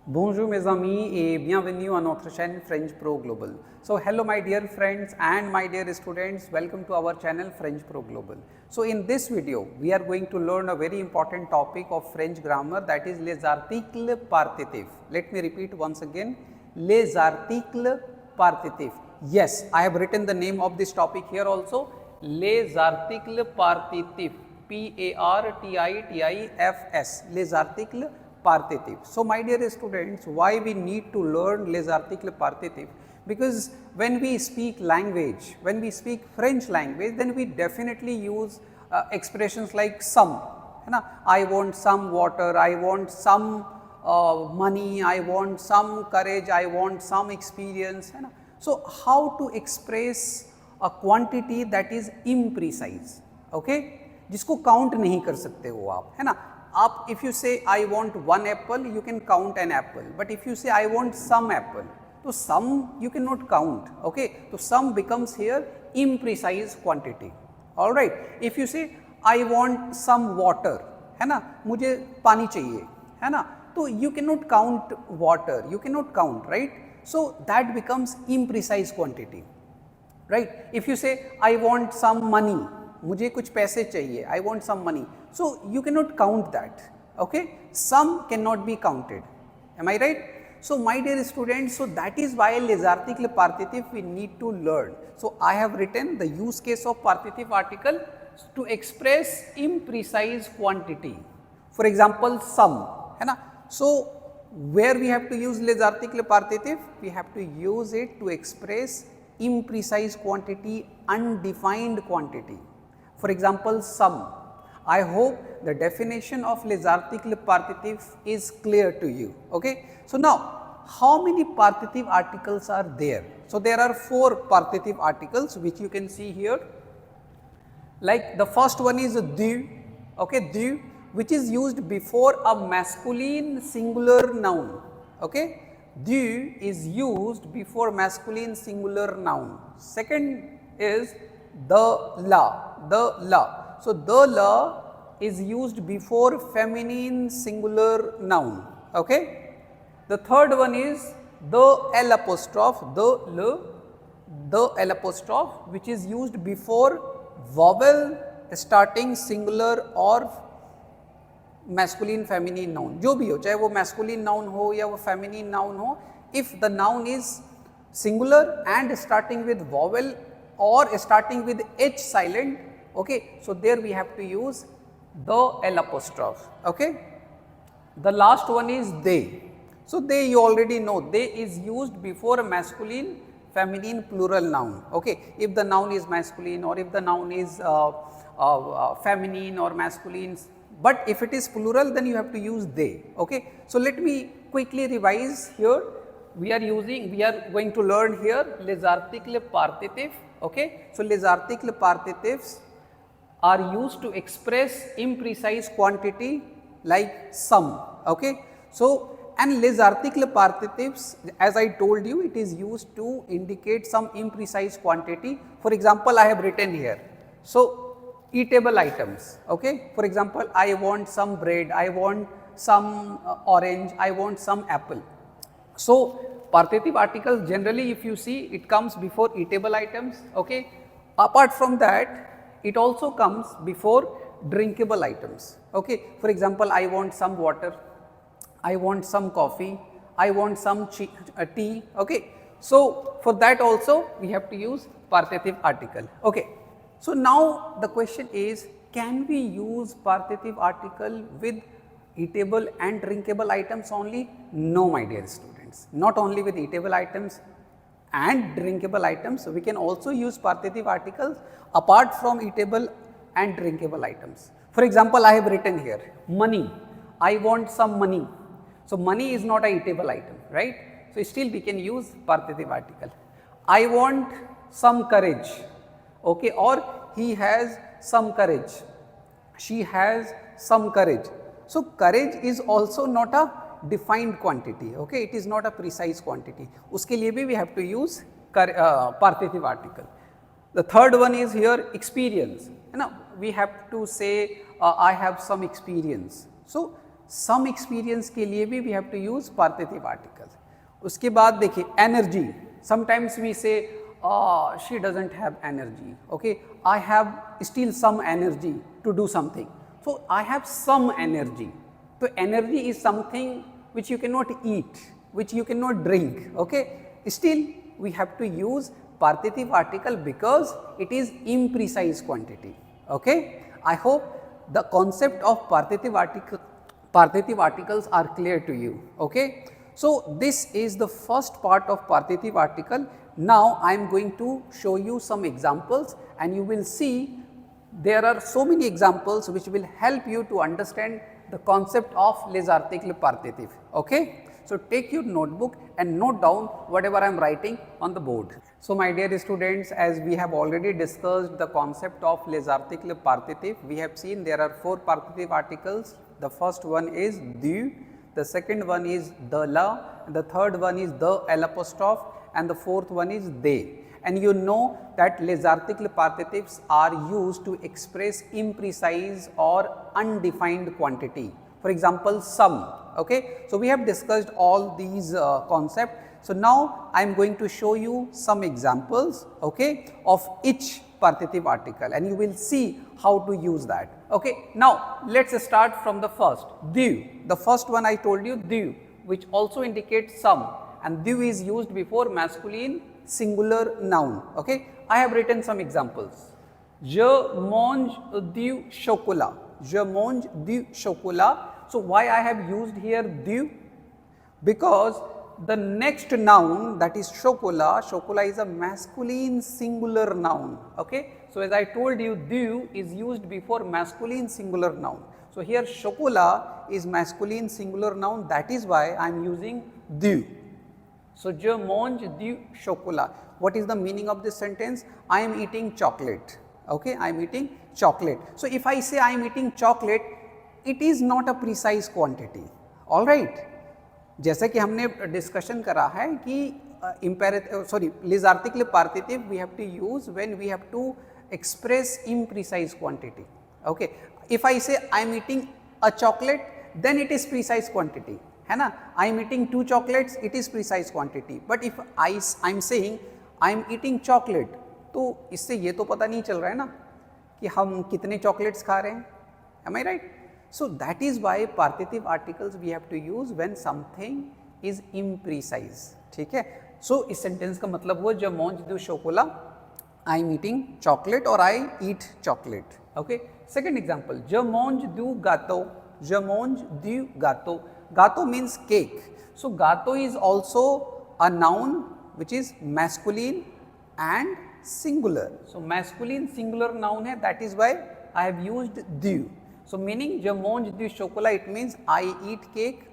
Bonjour mes amis et bienvenue à notre chaîne French Pro Global. So hello my dear friends and my dear students, welcome to our channel French Pro Global. So in this video we are going to learn a very important topic of French grammar, that is les articles partitifs. Let me repeat once again, les articles partitifs. Yes, I have written the name of this topic here also, les articles partitifs, P-A-R-T-I-T-I-F-S, les articles partitifs. So my dear students, why we need to learn les articles partitifs? Because when we speak language, when we speak French language, then we definitely use expressions like some, I want some water, I want some money, I want some courage, I want some experience. So how to express a quantity that is imprecise, okay? जिसको count नहीं कर सकते हो आप, है ना? आप if you say I want one apple, you can count an apple, but if you say I want some apple, तो some you can not count, okay? तो some becomes here imprecise quantity, alright? If you say I want some water, है ना, मुझे पानी चाहिए, है ना, तो you can not count water, you can not count, right? So that becomes imprecise quantity, right? If you say I want some money, मुझे कुछ पैसे चाहिए, I want some money, so you can not count that, okay? Some can not be counted, am I right? So my dear students, so that is why les articles partitifs we need to learn. So I have written the use case of partitive article to express imprecise quantity. For example, some, है ना? So where we have to use les articles partitifs, we have to use it to express imprecise quantity, undefined quantity. For example, some. I hope the definition of les articles partitifs is clear to you, okay? So now, how many partitive articles are there? So there are 4 partitive articles which you can see here. Like the first one is du, okay, du, which is used before a masculine singular noun, okay? Du is used before masculine singular noun. Second is the la, the la. So the la is used before feminine singular noun, okay? The third one is the L apostrophe, the L apostrophe, which is used before vowel starting singular or masculine feminine noun, जो भी हो, चाहे वो masculine noun हो या वो feminine noun हो, if the noun is singular and starting with vowel or starting with H silent, okay, so there we have to use the L apostrophe, okay? The last one is they. So they you already know, they is used before a masculine feminine plural noun, okay? If the noun is masculine or if the noun is feminine or masculine, but if it is plural then you have to use they, okay? So let me quickly revise here. We are going to learn here les articles partitifs, okay? So les articles partitifs are used to express imprecise quantity like some, okay? So and les articles partitifs, as I told you, it is used to indicate some imprecise quantity. For example, I have written here, so eatable items, okay? For example, I want some bread, I want some orange, I want some apple. So partitive articles generally, if you see, it comes before eatable items, okay? Apart from that, it also comes before drinkable items, okay? For example, I want some water, I want some coffee, I want some tea, okay? So for that also we have to use partitive article, okay? So now the question is, can we use partitive article with eatable and drinkable items only? No, my dear students, not only with eatable items and drinkable items, we can also use partitive articles apart from eatable and drinkable items. For example, I have written here money, I want some money. So money is not a eatable item, right? So still we can use partitive article. I want some courage, okay, or he has some courage, she has some courage. So courage is also not a defined quantity, okay, it is not a precise quantity. Uske liye bhi we have to use partitive article. The third one is here experience, we have to say I have some experience. So some experience के लिए भी we have to use partitive article. उसके बाद देखिए energy. Sometimes we say she doesn't have energy. Okay, I have still some energy to do something. So I have some energy. So energy is something which you cannot eat, which you cannot drink. Okay, still we have to use participative article because it is imprecise quantity. Okay, I hope the concept of participative articles are clear to you. Okay, so this is the first part of participative article. Now I am going to show you some examples and you will see there are so many examples which will help you to understand the concept of les articles participatifs. Okay, so take your notebook and note down whatever I am writing on the board. So my dear students, as we have already discussed the concept of les articles participatifs, we have seen there are 4 participative articles. The first one is du, the second one is the la, the third one is the l apostrophe, and the fourth one is they. And you know that les articles participatifs are used to express imprecise or undefined quantity. For example, some. Okay, so we have discussed all these concepts. So now I am going to show you some examples, okay, of each participative article and you will see how to use that. Okay, now let's start from the first, du. The first one I told you, du, which also indicates some, and du is used before masculine singular noun. Okay, I have written some examples. Je mange du chocolat. Je mange du chocolat. So why I have used here du? Because the next noun, that is chocolat, chocolat is a masculine singular noun. Okay, so as I told you, du is used before masculine singular noun. So here chocolat is masculine singular noun, that is why I am using du. So je mange du chocolat. What is the meaning of this sentence? I am eating chocolate. Okay, I am eating chocolate. So if I say I am eating chocolate, it is not a precise quantity. All right. जैसे कि हमने discussion करा है कि les articles participatifs we have to use when we have to express imprecise quantity. Okay, if I say I am eating a chocolate, then it is precise quantity, है ना. I am eating 2 chocolates, it is precise quantity. But if I am saying I am eating chocolate, तो इससे ये तो पता नहीं चल रहा है ना कि हम कितने चॉकलेट्स खा रहे हैं. Am I right? So that is why participative articles we have to use when something is imprecise. ठीक है. So इस सेंटेंस का मतलब हुआ je mange du chocolat, I am eating chocolate or I eat chocolate. Okay. Second example, je mange du gâteau. Je mange du gâteau. Gâteau means cake. So gâteau is also a noun which is masculine and singular. So masculine singular noun है, that is why I have used du. So meaning je mange du chocolat, it means I eat cake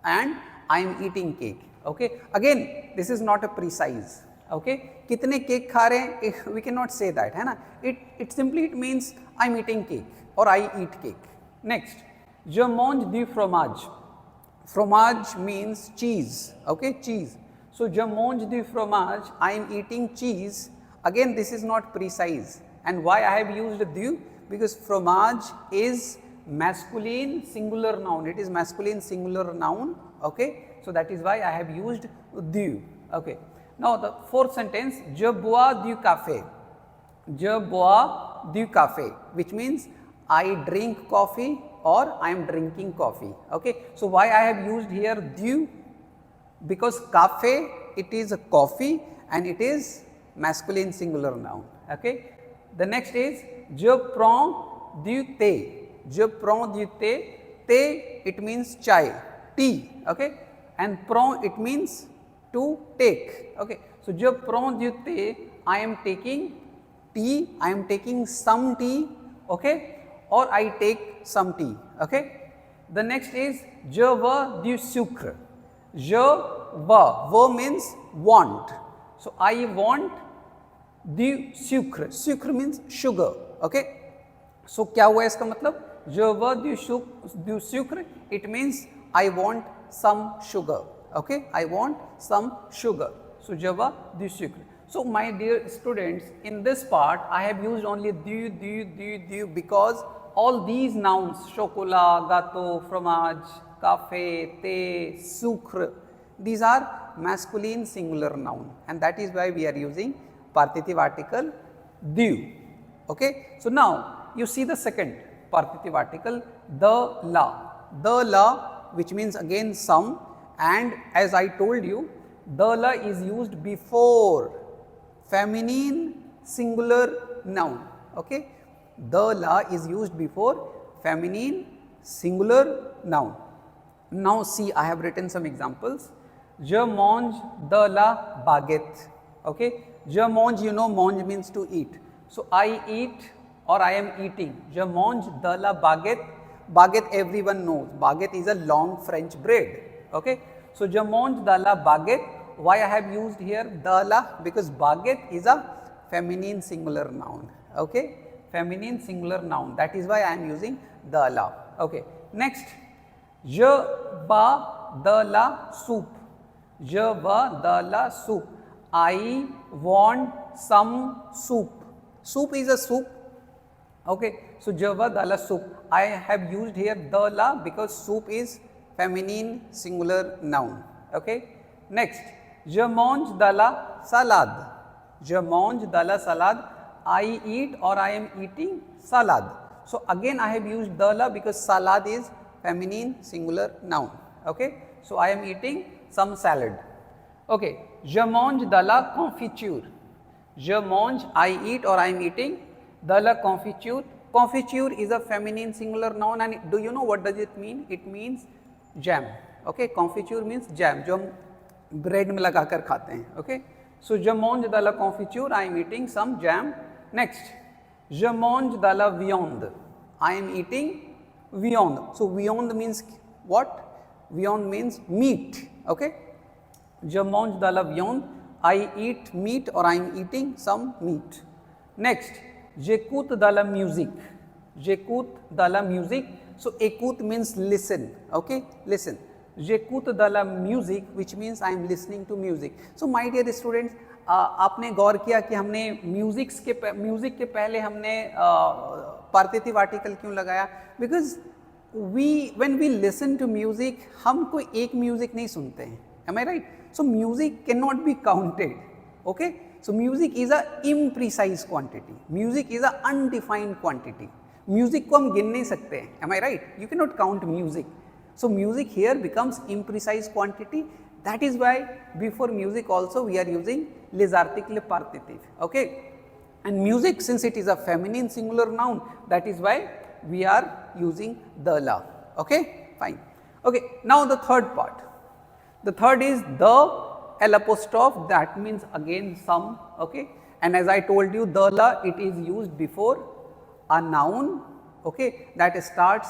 and I am eating cake. Okay, again this is not a precise. Okay, कितने cake खा रहे हैं, we cannot say that, है ना. It simply it means I am eating cake or I eat cake. Next, je mange du fromage. Fromage means cheese. Okay, cheese. So je mange du fromage, I am eating cheese. Again this is not precise. And why I have used du? Because fromage is masculine singular noun. It is masculine singular noun. Okay, so that is why I have used du. Okay. Now the fourth sentence, je bois du café. Je bois du café, which means I drink coffee or I am drinking coffee. Okay. So why I have used here du? Because café, it is a coffee and it is masculine singular noun. Okay. The next is je prends du thé. Je prends du thé. Thé, it means chai, tea. Okay. And prends, it means to take. Okay. So je prends du thé, I am taking tea, I am taking some tea. Okay. Or I take some tea. Okay. The next is je veux du sucre. Je veux. Veux means want. So I want du sucre. Sucre means sugar. Okay. So क्या हुआ इसका मतलब? Je veux du sucre. It means I want some sugar. Okay. I want some sugar. So je veux du sucre. So my dear students, in this part I have used only du because all these nouns, chocolat, gâteau, fromage, café, thé, sucre, these are masculine singular noun, and that is why we are using partitive article du. Okay. So now you see the second partitive article, the la, which means again some, and as I told you, the la is used before feminine singular noun. Okay. The la is used before feminine singular noun. Now see, I have written some examples. Je mange de la baguette. Okay. Je mange, you know, mange means to eat. So I eat or I am eating. Je mange de la baguette. Baguette everyone knows. Baguette is a long French bread. Okay. So je mange de la baguette. Why I have used here de la? Because baguette is a feminine singular noun. Okay. Feminine singular noun. That is why I am using de la. Okay. Next, je bois de la soup. Je bois de la soup. I want some soup. Soup is a soup. Okay. So je bois de la soup. I have used here de la because soup is feminine singular noun. Okay. Next, je mange de la salade. Je mange de la salade. I eat or I am eating salad. So again I have used de la because salad is feminine singular noun. Okay. So I am eating some salad. Okay. Je mange de la confiture. Je mange, I eat or I am eating de la confiture. Confiture is a feminine singular noun, and do you know what does it mean? It means jam. Okay. Confiture means jam, जो हम bread में लगाकर खाते हैं. Okay. So je mange de la confiture. I am eating some jam. Next, je mange de la viande. I am eating viande. So viande means what? Viande means meat. Okay. Je mange de la viande. I eat meat or I am eating some meat. Next, j'écoute de la musique. J'écoute de la musique. So écoute means listen. Okay, listen. J'écoute de la musique, which means I am listening to music. So my dear students, आपने गौर किया कि हमने music के पहले हमने पार्थिव article क्यों लगाया? Because when we listen to music, हम कोई एक म्यूजिक नहीं सुनते हैं. Am I right? So music can not be counted. Okay. So music is a imprecise quantity. Music is a undefined quantity. Music को हम गिन नहीं सकते हैं. Am I right? You can not count music. So music here becomes imprecise quantity. That is why before music also we are using les articles participative. Okay. And music, since it is a feminine singular noun, that is why we are using the la. Okay. Fine. Okay. Now the third part. The third is the L apostrophe. That means again some. Okay. And as I told you, the la, it is used before a noun. Okay, that starts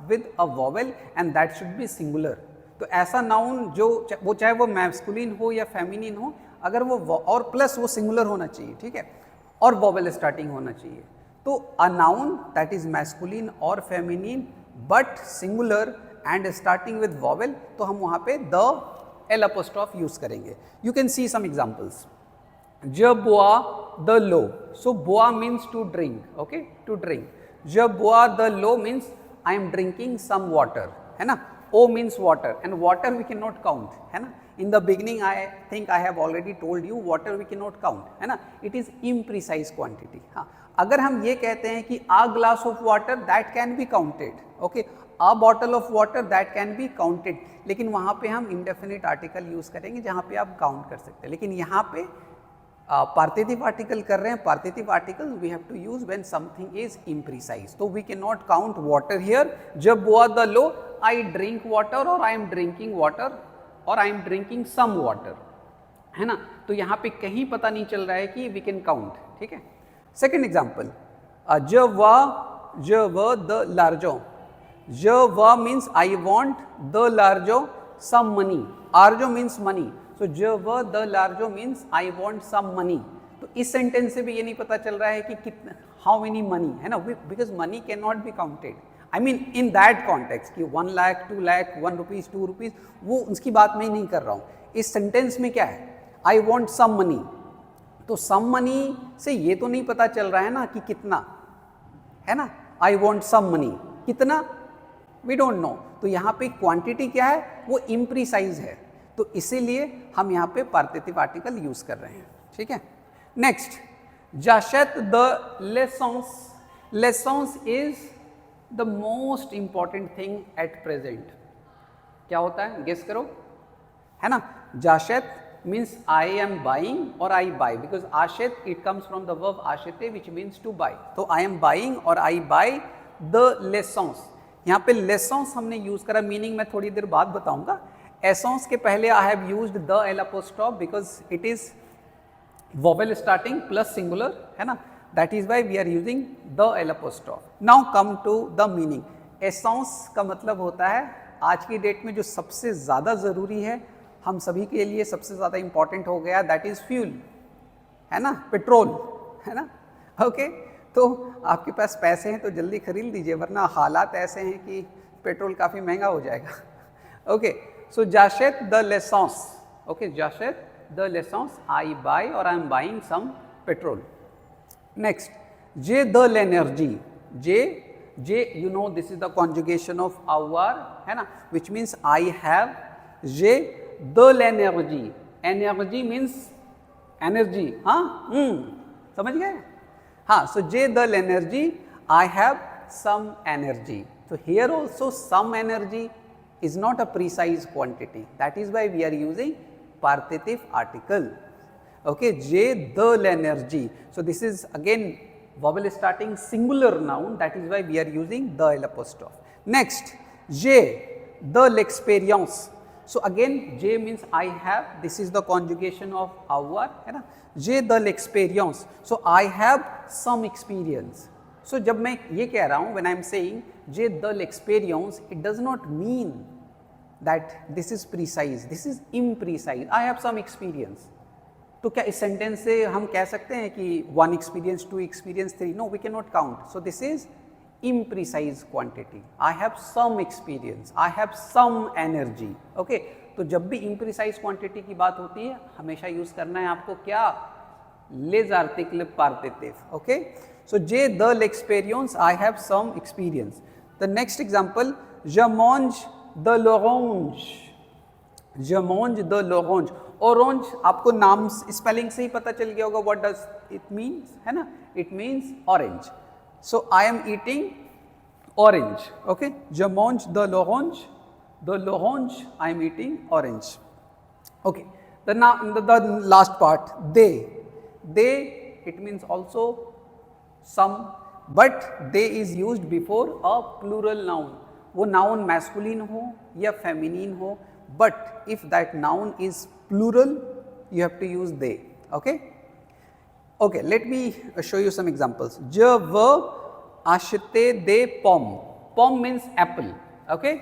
with a vowel and that should be singular. तो ऐसा noun जो वो चाहे वो masculine हो या feminine हो, अगर वो और प्लस वो सिंगुलर होना चाहिए. ठीक है. और वॉवेल स्टार्टिंग होना चाहिए. तो a noun that is masculine और feminine but singular and starting with vowel, तो हम वहाँ पे द एल अपोस्ट्रोफ यूज करेंगे. You can see some examples. Je bois de l'eau. So bois means to drink. Okay, to drink. Je bois de l'eau means I am drinking some water. है ना? O means water, and water we cannot count. है ना? In the beginning I think I have already told you water we cannot count. है ना? It is imprecise quantity. हाँ. अगर हम ये कहते हैं कि a glass of water that can be counted. Okay, a bottle of water that can be counted. लेकिन वहाँ पे हम indefinite article use करेंगे जहाँ पे आप count कर सकते हैं. लेकिन यहाँ पे पार्थिव आर्टिकल कर रहे हैं. Partitive article we have to use when something is imprecise. तो we can not count water here. जब बोआ द लो, आई ड्रिंक वाटर और आई एम ड्रिंकिंग वाटर और I am drinking some water. है ना? तो यहाँ पे कहीं पता नहीं चल रहा है कि वी कैन काउंट. ठीक है. सेकेंड एग्जाम्पल, ज व द लार्जो. ज व मीन्स आई वॉन्ट, द लार्जो सम मनी. आर्जो means money. So je veux de l'argent means I want some money. तो इस सेंटेंस से भी ये नहीं पता चल रहा है कि कितना, how many money, है ना? Because money cannot be counted. I mean in that context कि 1 लाख, 2 लाख, 1 रुपीज़, 2 रुपीज़, वो उसकी बात मैं नहीं कर रहा हूँ. इस सेंटेंस में क्या है? I want some money. तो सम मनी से ये तो नहीं पता चल रहा है ना कि कितना, है ना, आई वॉन्ट सम मनी, कितना, वी डोंट नो। तो यहाँ पे क्वांटिटी क्या है, वो इम्प्रीसाइज है, तो इसीलिए हम यहाँ पे पार्थिव आर्टिकल यूज कर रहे हैं, ठीक है। नेक्स्ट, j'achète द lessons. Lessons is the most important thing at present. क्या होता है, गेस करो, है ना। j'achète means I am buying or I buy, because achète it comes from the verb acheter which means to buy. तो I am buying or I buy the lessons। यहाँ पे lessons हमने यूज करा, meaning मैं थोड़ी देर बाद बताऊंगा। essence के पहले I have used the L apostrophe because it is vowel starting plus singular, है ना, that is why we are using the L apostrophe. Now come to the meaning। essence का मतलब होता है आज की डेट में जो सबसे ज़्यादा ज़रूरी है, हम सभी के लिए सबसे ज़्यादा इंपॉर्टेंट हो गया, दैट इज़ फ्यूल, है ना, पेट्रोल, है ना। ओके, तो आपके पास पैसे हैं तो जल्दी खरीद लीजिए, वरना हालात ऐसे हैं कि पेट्रोल काफ़ी महंगा हो जाएगा। ओके, सो j'achète द लेसन्स, ओके, j'achète द लेसन्स, आई बाय और I am buying some petrol. Next, j'ai de l'énergie। जे you know this is the conjugation of आवर, है ना, which means I have, j'ai de l'énergie। Energy means energy, हाँ, समझ गए, हाँ। So j'ai de l'énergie, I have some energy। So here also some energy is not a precise quantity, that is why we are using participial article, okay, j'ai de l'énergie। So this is again vowel starting singular noun, that is why we are using the L apostrophe। Next, j'ai de l'expérience। So again j'ai means I have, this is the conjugation of avoir, है ना, j'ai de l'expérience, so I have some experience। So जब मैं ये कह रहा हूँ when I am saying j'ai de l'expérience, it does not mean that this is precise, this is imprecise, I have some experience। तो क्या इस sentence से हम कह सकते हैं कि 1 experience, 2 experience, 3, no, we cannot count। So this is imprecise quantity, I have some experience, I have some energy, okay। तो जब भी imprecise quantity की बात होती है, हमेशा यूज करना है आपको क्या, les articles participatifs, okay। So j'ai de l'expérience, I have some experience। The next example, je mange de l'orange। je mange de l'orange। Orange आपको नाम स्पेलिंग से ही पता चल गया होगा व्हाट डज इट मीन्स, है ना, it means orange. So I am eating orange, okay, je mange de l'orange, de l'orange, I am eating orange, okay। The last part, they it means also some, but they is used before a plural noun। वो noun masculine हो या feminine हो, but if that noun is plural you have to use they, okay। Okay, let me show you some examples। je veux acheter des pommes। pomme means apple, okay।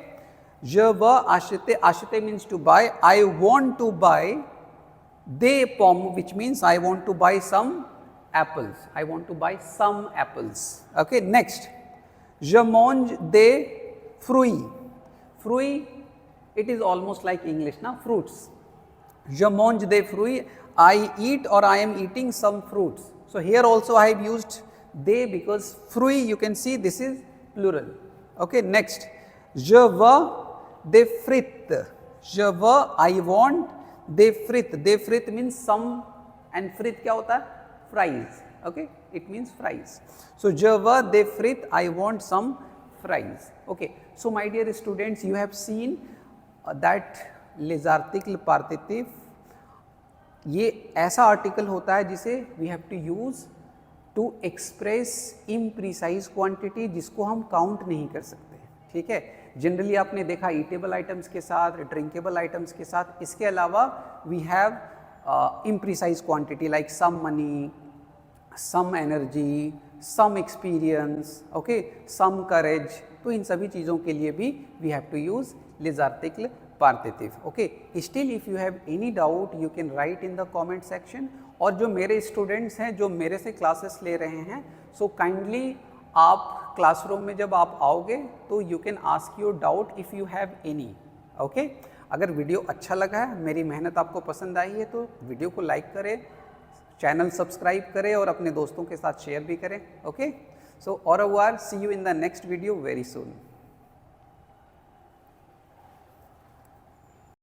je veux acheter, acheter means to buy, I want to buy des pommes, which means I want to buy some apples, I want to buy some apples, okay। Next, je mange des fruits। fruits, it is almost like English na, fruits। je mange des fruits, I eat or I am eating some fruits। So here also I have used they because fruit, you can see this is plural, okay। Next, je veux des frites। je veux, I want des frites। des frites means some, and frit क्या होता है, fries, okay, it means fries। so je veux des frites, I want some fries, okay। So my dear students, you have seen that les articles participatifs, ये ऐसा article होता है जिसे we have to use to express imprecise quantity, जिसको हम count नहीं कर सकते, ठीक है। जनरली आपने देखा ईटेबल आइटम्स के साथ, ड्रिंकेबल आइटम्स के साथ, इसके अलावा we have imprecise quantity like some money, some energy, some experience, okay, some courage. तो इन सभी चीज़ों के लिए भी we have to use les articles participatifs, okay। Still if you have any doubt you can write in the comment section। और जो मेरे स्टूडेंट्स हैं जो मेरे से क्लासेस ले रहे हैं, सो काइंडली आप क्लासरूम में जब आप आओगे तो you can ask your doubt if you have any, okay. अगर वीडियो अच्छा लगा है, मेरी मेहनत आपको पसंद आई है, तो वीडियो को लाइक करें, चैनल सब्सक्राइब करें और अपने दोस्तों के साथ शेयर भी करें। Okay, so au revoir, see you in the next video very soon.